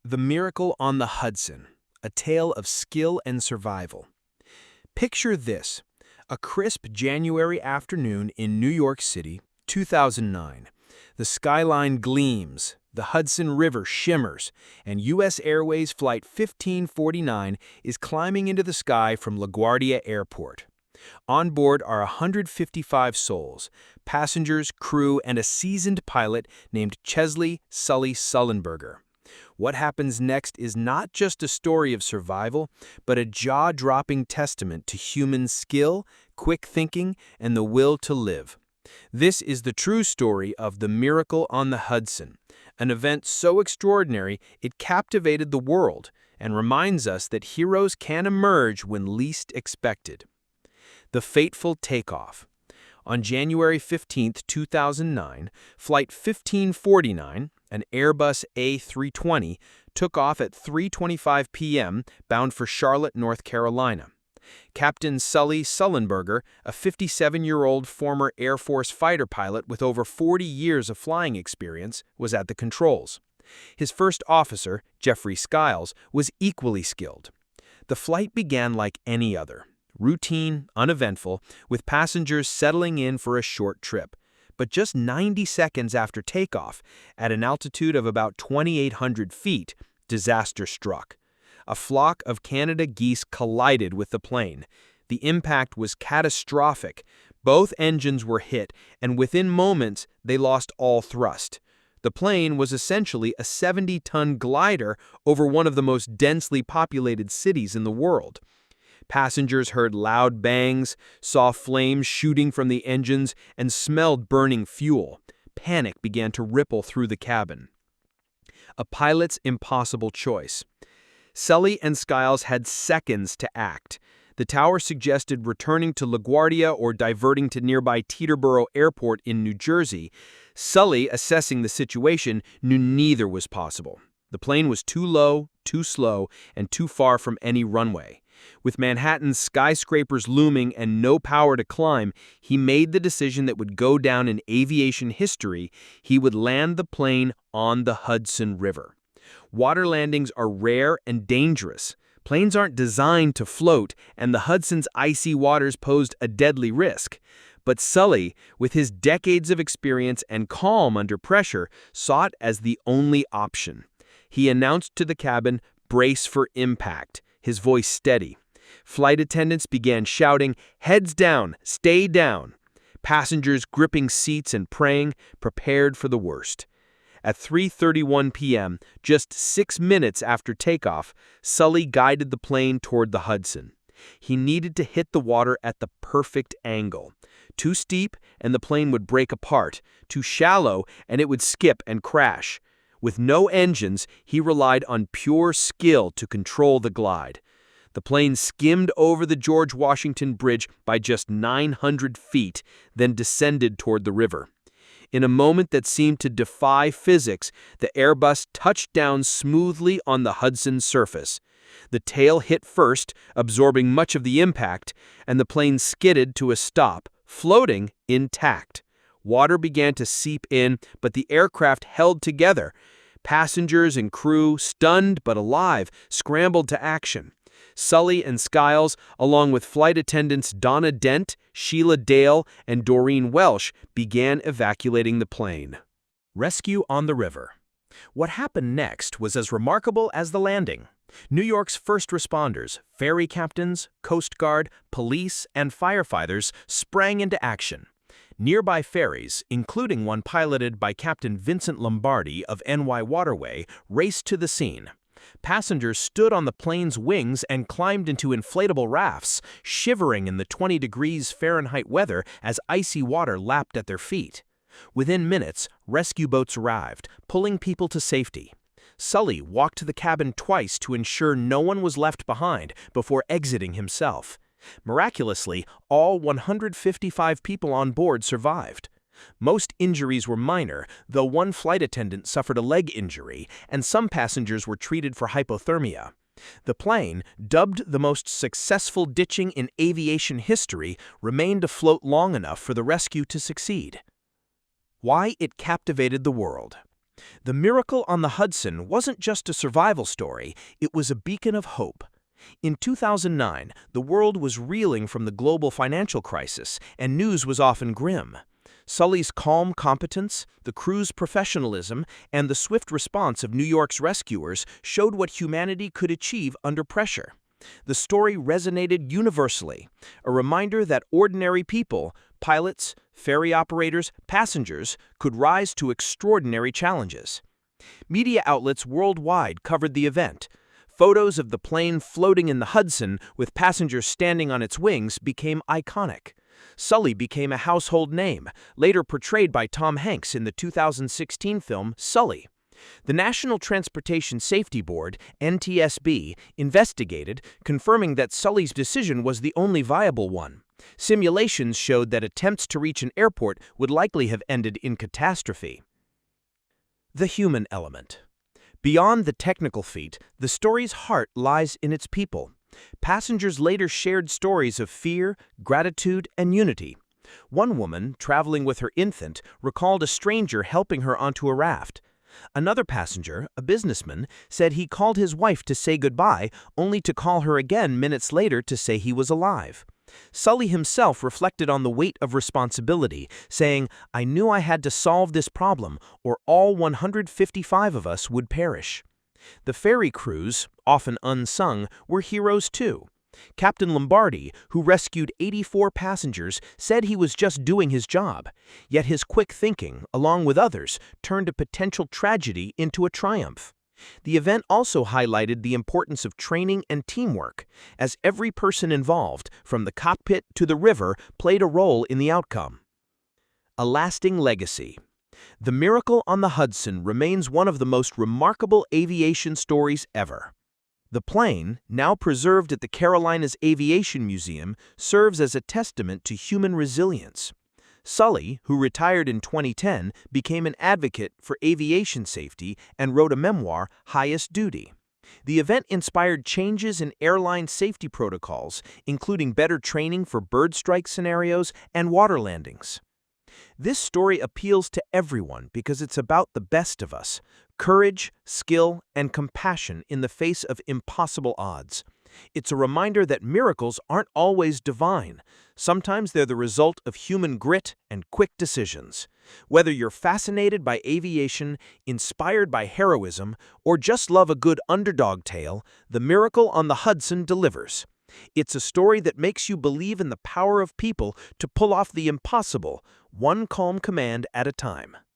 The Miracle on the Hudson, a tale of skill and survival. Picture this, a crisp January afternoon in New York City, 2009. The skyline gleams, the Hudson River shimmers, and U.S. Airways Flight 1549 is climbing into the sky from LaGuardia Airport. On board are 155 souls, passengers, crew, and a seasoned pilot named Chesley Sullenberger. What happens next is not just a story of survival, but a jaw-dropping testament to human skill, quick thinking, and the will to live. This is the true story of the Miracle on the Hudson, an event so extraordinary it captivated the world and reminds us that heroes can emerge when least expected. The fateful takeoff. On January 15, 2009, Flight 1549, an Airbus A320, took off at 3:25 p.m. bound for Charlotte, North Carolina. Captain Sully Sullenberger, a 57-year-old former Air Force fighter pilot with over 40 years of flying experience, was at the controls. His first officer, Jeffrey Skiles, was equally skilled. The flight began like any other. Routine, uneventful, with passengers settling in for a short trip. But just 90 seconds after takeoff, at an altitude of about 2,800 feet, disaster struck. A flock of Canada geese collided with the plane. The impact was catastrophic. Both engines were hit, and within moments, they lost all thrust. The plane was essentially a 70-ton glider over one of the most densely populated cities in the world. Passengers heard loud bangs, saw flames shooting from the engines, and smelled burning fuel. Panic began to ripple through the cabin. A pilot's impossible choice. Sully and Skiles had seconds to act. The tower suggested returning to LaGuardia or diverting to nearby Teterboro Airport in New Jersey. Sully, assessing the situation, knew neither was possible. The plane was too low, too slow, and too far from any runway. With Manhattan's skyscrapers looming and no power to climb, he made the decision that would go down in aviation history. He would land the plane on the Hudson River. Water landings are rare and dangerous. Planes aren't designed to float, and the Hudson's icy waters posed a deadly risk. But Sully, with his decades of experience and calm under pressure, saw it as the only option. He announced to the cabin, "Brace for impact," his voice steady. Flight attendants began shouting, "Heads down, stay down." Passengers gripping seats and praying, prepared for the worst. At 3:31 p.m., just 6 minutes after takeoff, Sully guided the plane toward the Hudson. He needed to hit the water at the perfect angle. Too steep, and the plane would break apart. Too shallow, and it would skip and crash. With no engines, he relied on pure skill to control the glide. The plane skimmed over the George Washington Bridge by just 900 feet, then descended toward the river. In a moment that seemed to defy physics, the Airbus touched down smoothly on the Hudson's surface. The tail hit first, absorbing much of the impact, and the plane skidded to a stop, floating intact. Water began to seep in, but the aircraft held together. Passengers and crew, stunned but alive, scrambled to action. Sully and Skiles, along with flight attendants Donna Dent, Sheila Dale, and Doreen Welsh, began evacuating the plane. Rescue on the river. What happened next was as remarkable as the landing. New York's first responders, ferry captains, Coast Guard, police, and firefighters sprang into action. Nearby ferries, including one piloted by Captain Vincent Lombardi of NY Waterway, raced to the scene. Passengers stood on the plane's wings and climbed into inflatable rafts, shivering in the 20 degrees Fahrenheit weather as icy water lapped at their feet. Within minutes, rescue boats arrived, pulling people to safety. Sully walked to the cabin twice to ensure no one was left behind before exiting himself. Miraculously, all 155 people on board survived. Most injuries were minor, though one flight attendant suffered a leg injury, and some passengers were treated for hypothermia. The plane, dubbed the most successful ditching in aviation history, remained afloat long enough for the rescue to succeed. Why it captivated the world. The miracle on the Hudson wasn't just a survival story, it was a beacon of hope. In 2009, the world was reeling from the global financial crisis, and news was often grim. Sully's calm competence, the crew's professionalism, and the swift response of New York's rescuers showed what humanity could achieve under pressure. The story resonated universally, a reminder that ordinary people, pilots, ferry operators, passengers, could rise to extraordinary challenges. Media outlets worldwide covered the event. Photos of the plane floating in the Hudson with passengers standing on its wings became iconic. Sully became a household name, later portrayed by Tom Hanks in the 2016 film Sully. The National Transportation Safety Board, NTSB, investigated, confirming that Sully's decision was the only viable one. Simulations showed that attempts to reach an airport would likely have ended in catastrophe. The human element. Beyond the technical feat, the story's heart lies in its people. Passengers later shared stories of fear, gratitude, and unity. One woman, traveling with her infant, recalled a stranger helping her onto a raft. Another passenger, a businessman, said he called his wife to say goodbye, only to call her again minutes later to say he was alive. Sully himself reflected on the weight of responsibility, saying, "I knew I had to solve this problem, or all 155 of us would perish." The ferry crews, often unsung, were heroes too. Captain Lombardi, who rescued 84 passengers, said he was just doing his job. Yet his quick thinking, along with others, turned a potential tragedy into a triumph. The event also highlighted the importance of training and teamwork, as every person involved, from the cockpit to the river, played a role in the outcome. A lasting legacy. The miracle on the Hudson remains one of the most remarkable aviation stories ever. The plane, now preserved at the Carolinas Aviation Museum, serves as a testament to human resilience. Sully, who retired in 2010, became an advocate for aviation safety and wrote a memoir, Highest Duty. The event inspired changes in airline safety protocols, including better training for bird strike scenarios and water landings. This story appeals to everyone because it's about the best of us: courage, skill, and compassion in the face of impossible odds. It's a reminder that miracles aren't always divine. Sometimes they're the result of human grit and quick decisions. Whether you're fascinated by aviation, inspired by heroism, or just love a good underdog tale, The Miracle on the Hudson delivers. It's a story that makes you believe in the power of people to pull off the impossible, one calm command at a time.